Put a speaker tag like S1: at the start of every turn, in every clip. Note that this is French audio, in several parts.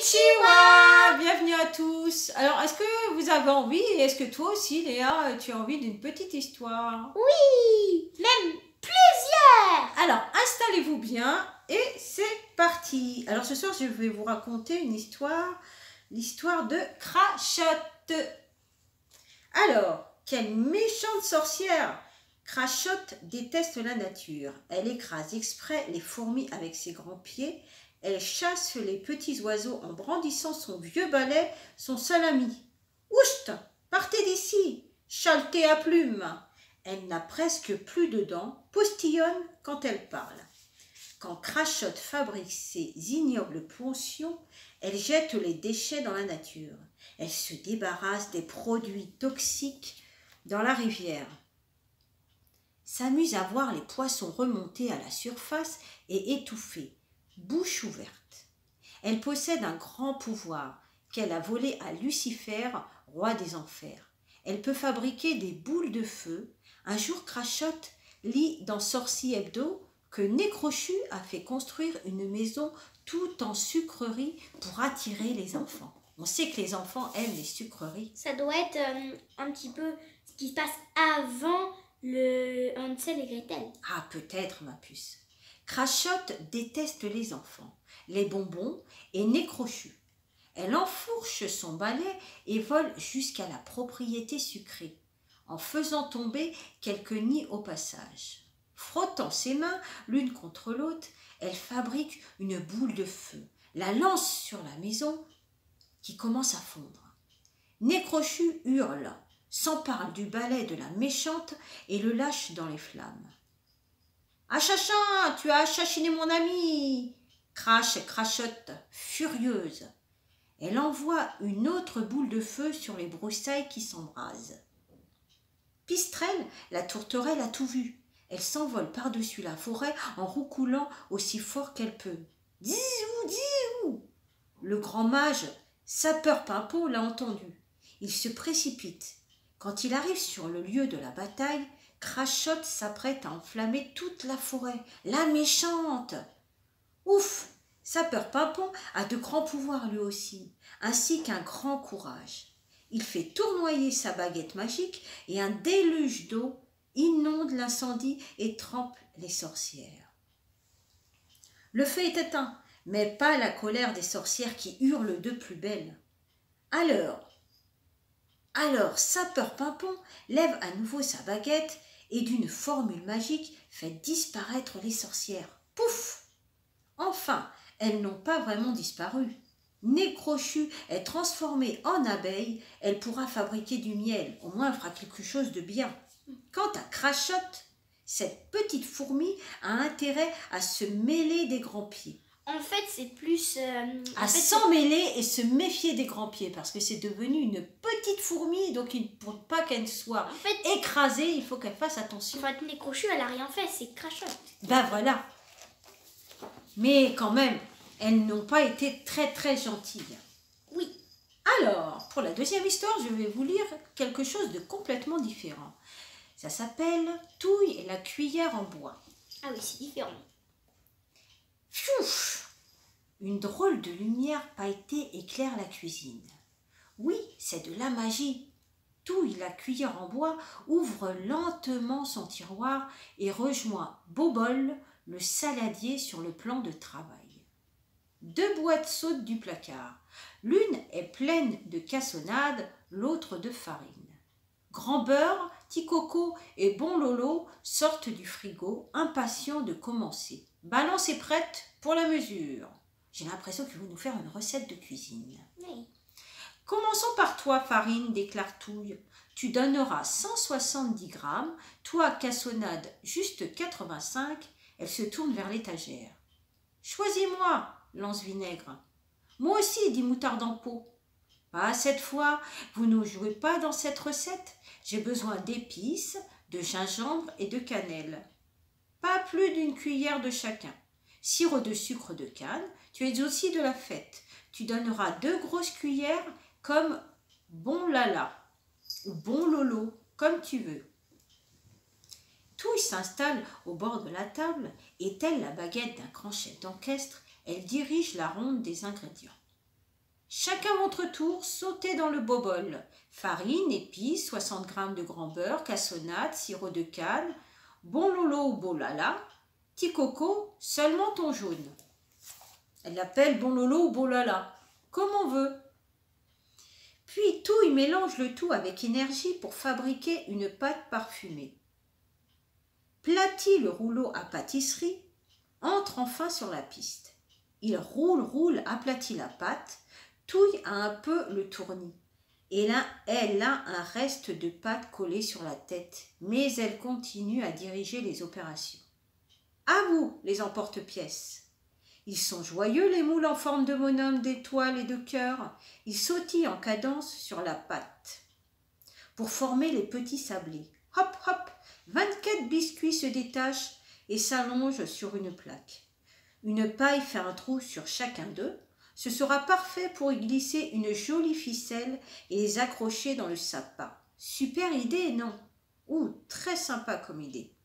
S1: Konnichiwa! Bienvenue à tous. Alors, est-ce que vous avez envie, et est-ce que toi aussi, Léa, tu as envie d'une petite histoire?
S2: Oui, même plusieurs.
S1: Alors, installez-vous bien et c'est parti. Alors, ce soir, je vais vous raconter une histoire, l'histoire de Crachotte. Alors, quelle méchante sorcière! Crachotte déteste la nature. Elle écrase exprès les fourmis avec ses grands pieds. Elle chasse les petits oiseaux en brandissant son vieux balai, son seul ami. Oust! Partez d'ici! Chaletée à plumes! Elle n'a presque plus de dents, postillonne quand elle parle. Quand Crachotte fabrique ses ignobles potions, elle jette les déchets dans la nature. Elle se débarrasse des produits toxiques dans la rivière. S'amuse à voir les poissons remonter à la surface et étouffer, bouche ouverte. Elle possède un grand pouvoir qu'elle a volé à Lucifer, roi des enfers. Elle peut fabriquer des boules de feu. Un jour, Crachotte lit dans Sorcier Hebdo que Nécrochu a fait construire une maison tout en sucreries pour attirer les enfants. On sait que les enfants aiment les sucreries.
S2: Ça doit être un petit peu ce qui se passe avant le Hansel et Gretel.
S1: Ah, peut-être, ma puce. Crachotte déteste les enfants, les bonbons et Nécrochu. Elle enfourche son balai et vole jusqu'à la propriété sucrée, en faisant tomber quelques nids au passage. Frottant ses mains l'une contre l'autre, elle fabrique une boule de feu, la lance sur la maison qui commence à fondre. Nécrochu hurle, s'empare du balai de la méchante et le lâche dans les flammes. « Achachin, tu as achachiné mon ami !» crache Crachotte, furieuse. Elle envoie une autre boule de feu sur les broussailles qui s'embrasent. Pistrelle, la tourterelle, a tout vu. Elle s'envole par-dessus la forêt en roucoulant aussi fort qu'elle peut. « Diou, diou !» Le grand mage, sapeur Pimpon, l'a entendu. Il se précipite. Quand il arrive sur le lieu de la bataille, Crachotte s'apprête à enflammer toute la forêt. La méchante! Ouf! Sapeur Pimpon a de grands pouvoirs lui aussi, ainsi qu'un grand courage. Il fait tournoyer sa baguette magique et un déluge d'eau inonde l'incendie et trempe les sorcières. Le feu est éteint, mais pas la colère des sorcières qui hurlent de plus belle. Alors, Sapeur Pimpon lève à nouveau sa baguette et d'une formule magique fait disparaître les sorcières. Pouf! Enfin, elles n'ont pas vraiment disparu. Nécrochu est transformée en abeille, elle pourra fabriquer du miel, au moins elle fera quelque chose de bien. Quant à Crachotte, cette petite fourmi a intérêt à se mêler des grands pieds.
S2: En fait, c'est plus...
S1: s'en mêler et se méfier des grands pieds, parce que c'est devenu une petite fourmi, donc pour pas qu'elle soit écrasée, il faut qu'elle fasse attention.
S2: En fait, Nécrochu, elle a rien fait, c'est Crachotte.
S1: Ben voilà. Mais quand même, elles n'ont pas été très très gentilles.
S2: Oui.
S1: Alors, pour la deuxième histoire, je vais vous lire quelque chose de complètement différent. Ça s'appelle Touille et la cuillère en bois.
S2: Ah oui, c'est différent.
S1: Pfiou! Une drôle de lumière pailletée éclaire la cuisine. Oui, c'est de la magie. Touille, la cuillère en bois, ouvre lentement son tiroir et rejoint Bobole, le saladier, sur le plan de travail. Deux boîtes sautent du placard. L'une est pleine de cassonade, l'autre de farine. Grand Beurre, Ticoco et Bon Lolo sortent du frigo, impatients de commencer. Balance est prête pour la mesure. J'ai l'impression qu'ils vont nous faire une recette de cuisine.
S2: Oui.
S1: Commençons par toi, Farine, déclare Touille. Tu donneras 170 grammes, toi, Cassonade, juste 85. Elle se tourne vers l'étagère. Choisis-moi, lance Vinaigre. Moi aussi, dit Moutarde en pot. Pas cette fois, vous ne jouez pas dans cette recette. J'ai besoin d'épices, de gingembre et de cannelle. Pas plus d'une cuillère de chacun. Sirop de sucre de canne, tu es aussi de la fête. Tu donneras 2 grosses cuillères comme Bon Lala ou Bon Lolo, comme tu veux. Touille s'installe au bord de la table et, telle la baguette d'un grand chef d'orchestre, elle dirige la ronde des ingrédients. Chacun votre tour, sautez dans le beau bol. Farine, épices, 60 g de grand beurre, cassonade, sirop de canne, bon lolo ou bolala, petit coco, seulement ton jaune. Elle l'appelle bon lolo ou bolala, comme on veut. Puis Touille mélange le tout avec énergie pour fabriquer une pâte parfumée. Platit le rouleau à pâtisserie, entre enfin sur la piste. Il roule, aplatit la pâte, Touille a un peu le tournis. Et là, elle a un reste de pâte collé sur la tête, mais elle continue à diriger les opérations. À vous, les emporte-pièces. Ils sont joyeux, les moules en forme de bonhomme, d'étoiles et de cœurs. Ils sautillent en cadence sur la pâte pour former les petits sablés. Hop, hop, 24 biscuits se détachent et s'allongent sur une plaque. Une paille fait un trou sur chacun d'eux. Ce sera parfait pour y glisser une jolie ficelle et les accrocher dans le sapin. Super idée, non? Ouh, très sympa comme idée.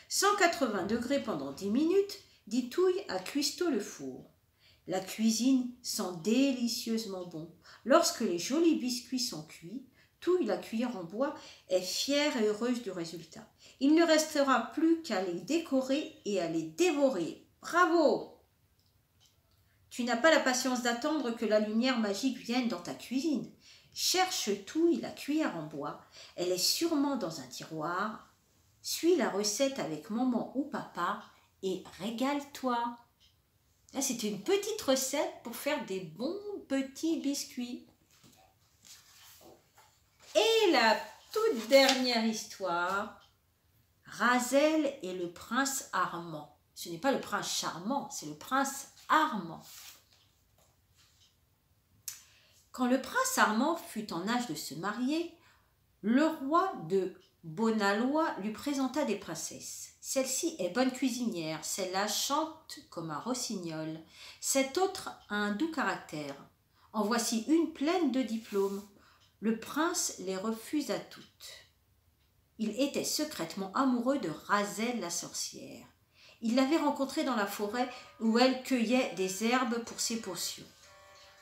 S1: 180 degrés pendant 10 minutes, dit Touille à Cuistot le four. La cuisine sent délicieusement bon. Lorsque les jolis biscuits sont cuits, Touille, la cuillère en bois, est fière et heureuse du résultat. Il ne restera plus qu'à les décorer et à les dévorer. Bravo! Tu n'as pas la patience d'attendre que la lumière magique vienne dans ta cuisine. Cherche Touille, la cuillère en bois. Elle est sûrement dans un tiroir. Suis la recette avec maman ou papa et régale-toi. Là, c'est une petite recette pour faire des bons petits biscuits. Et la toute dernière histoire, Rasel et le prince Armand. Ce n'est pas le prince charmant, c'est le prince Armand. Quand le prince Armand fut en âge de se marier, le roi de Bonalois lui présenta des princesses. Celle-ci est bonne cuisinière, celle-là chante comme un rossignol, cette autre a un doux caractère. En voici une pleine de diplômes. Le prince les refusa toutes. Il était secrètement amoureux de Rasel la sorcière. Il l'avait rencontrée dans la forêt où elle cueillait des herbes pour ses potions.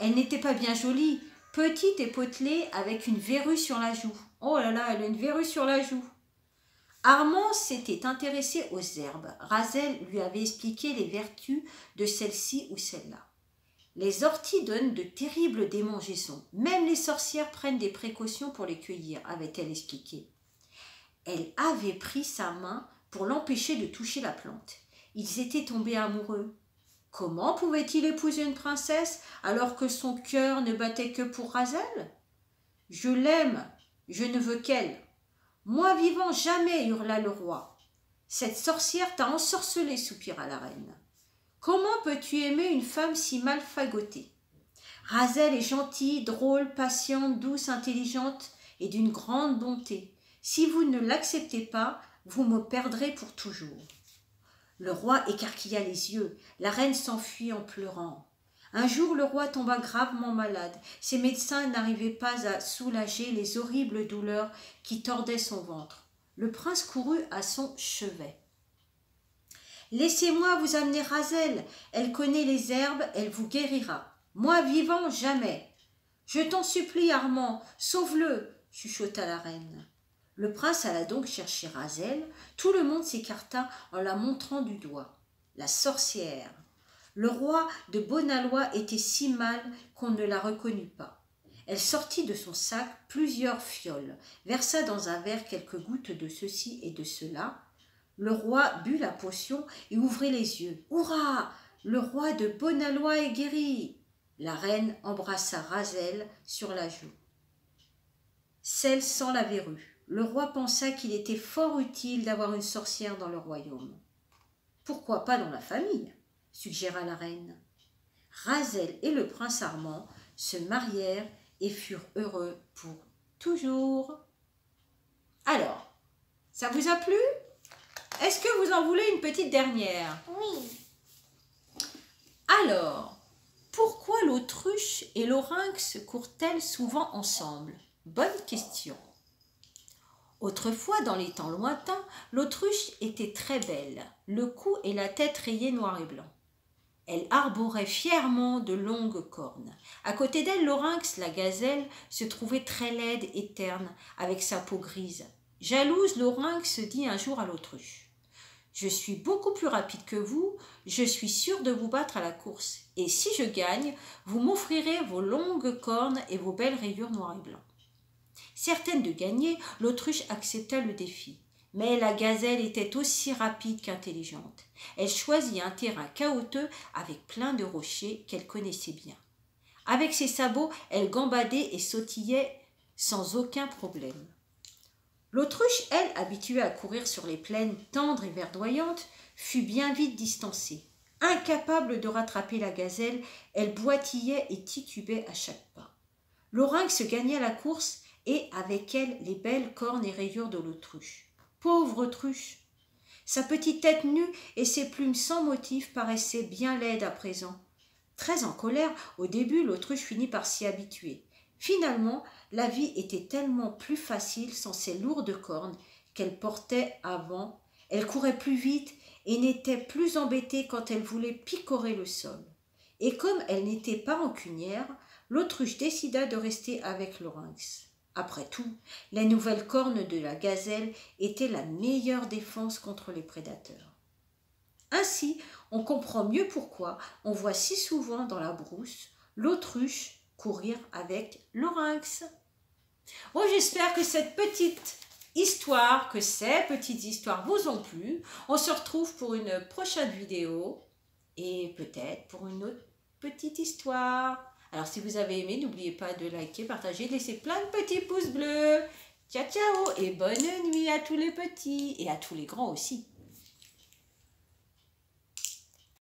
S1: Elle n'était pas bien jolie, petite et potelée avec une verrue sur la joue. Oh là là, elle a une verrue sur la joue. Armand s'était intéressé aux herbes. Rasel lui avait expliqué les vertus de celle-ci ou celle-là. Les orties donnent de terribles démangeaisons. Même les sorcières prennent des précautions pour les cueillir, avait-elle expliqué. Elle avait pris sa main pour l'empêcher de toucher la plante. Ils étaient tombés amoureux. Comment pouvait-il épouser une princesse alors que son cœur ne battait que pour Rasel? « Je l'aime, je ne veux qu'elle. »« Moi vivant jamais, hurla le roi. »« Cette sorcière t'a ensorcelé, soupira la reine. »« Comment peux-tu aimer une femme si mal fagotée? Rasel est gentille, drôle, patiente, douce, intelligente et d'une grande bonté. Si vous ne l'acceptez pas, vous me perdrez pour toujours. » Le roi écarquilla les yeux. La reine s'enfuit en pleurant. Un jour, le roi tomba gravement malade. Ses médecins n'arrivaient pas à soulager les horribles douleurs qui tordaient son ventre. Le prince courut à son chevet. « Laissez-moi vous amener Rasel. Elle connaît les herbes, elle vous guérira. Moi vivant, jamais. »« Je t'en supplie, Armand, sauve-le, chuchota la reine. Le prince alla donc chercher Rasel. Tout le monde s'écarta en la montrant du doigt. La sorcière. Le roi de Bonalois était si mal qu'on ne la reconnut pas. Elle sortit de son sac plusieurs fioles, versa dans un verre quelques gouttes de ceci et de cela. Le roi but la potion et ouvrit les yeux. « Hurrah! Le roi de Bonalois est guéri !» La reine embrassa Rasel sur la joue. Celle sans la verrue. Le roi pensa qu'il était fort utile d'avoir une sorcière dans le royaume. « Pourquoi pas dans la famille ?» suggéra la reine. Rasel et le prince Armand se marièrent et furent heureux pour toujours. Alors, ça vous a plu? Est-ce que vous en voulez une petite dernière?
S2: Oui.
S1: Alors, pourquoi l'autruche et l'orynx courent-elles souvent ensemble? Bonne question. Autrefois, dans les temps lointains, l'autruche était très belle, le cou et la tête rayés noir et blanc. Elle arborait fièrement de longues cornes. À côté d'elle, l'Orynx, la gazelle, se trouvait très laide et terne, avec sa peau grise. Jalouse, l'Orynx dit un jour à l'autruche: « Je suis beaucoup plus rapide que vous, je suis sûre de vous battre à la course, et si je gagne, vous m'offrirez vos longues cornes et vos belles rayures noires et blancs. » Certaine de gagner, l'autruche accepta le défi. Mais la gazelle était aussi rapide qu'intelligente. Elle choisit un terrain caouteux avec plein de rochers qu'elle connaissait bien. Avec ses sabots, elle gambadait et sautillait sans aucun problème. L'autruche, elle, habituée à courir sur les plaines tendres et verdoyantes, fut bien vite distancée. Incapable de rattraper la gazelle, elle boitillait et titubait à chaque pas. L'Orynx gagna la course et, avec elle, les belles cornes et rayures de l'autruche. Pauvre autruche! Sa petite tête nue et ses plumes sans motif paraissaient bien laides à présent. Très en colère, au début, l'autruche finit par s'y habituer. Finalement, la vie était tellement plus facile sans ces lourdes cornes qu'elle portait avant. Elle courait plus vite et n'était plus embêtée quand elle voulait picorer le sol. Et comme elle n'était pas rancunière, l'autruche décida de rester avec l'Orynx. Après tout, les nouvelles cornes de la gazelle étaient la meilleure défense contre les prédateurs. Ainsi, on comprend mieux pourquoi on voit si souvent dans la brousse l'autruche courir avec l'Orynx. Oh, j'espère que cette petite histoire, que ces petites histoires vous ont plu. On se retrouve pour une prochaine vidéo et peut-être pour une autre petite histoire. Alors, si vous avez aimé, n'oubliez pas de liker, partager, de laisser plein de petits pouces bleus. Ciao, ciao et bonne nuit à tous les petits et à tous les grands aussi.